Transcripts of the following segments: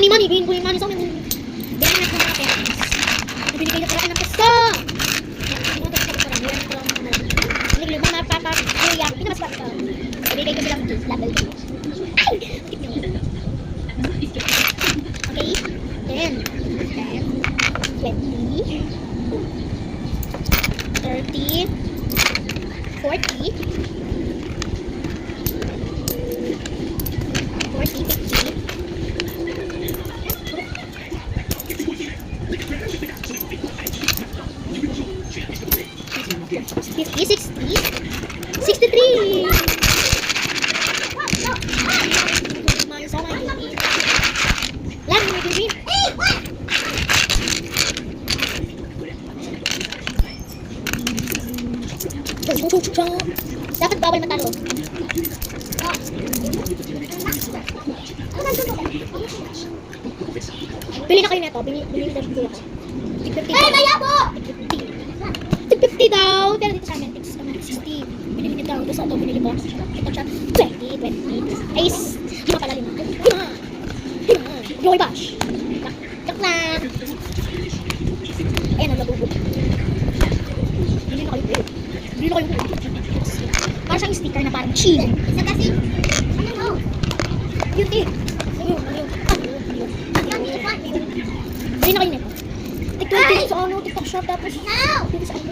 money, bin ko yung money sa amin. Binigyan natin ng pera. Binigay na pala ng pesta. Binigay mo na papa. Kuya, pinamas pa ito. Binigay ko silang level 2. Ay! Okay. 10, 20, 30, 40, 50, 60, 63. Lang, may green. Dapat bawal matalo. Bili na kayo nito. Bili na kayo. Tig 50 daw. Tig 50 daw. Pero dito sa amin, tig 60. Binili niyo daw. Ito sa ito, binili ko. Ito siya, 20. Ay, di ba pala 5? 5. Joy Bash. Yak na. Ayan ang nabubog. Bili na kayo. Bili na kayo. Para siyang sticker na parang chin. Isa kasi. Ano? Cute eh. Bili na kayo nito. Tig 20 sa ano, TikTok shop tapos. Dito sa ano,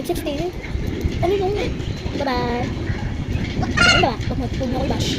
tig 60. Ano yun? Bye-bye. Ano ba? Huwag mo ko bash.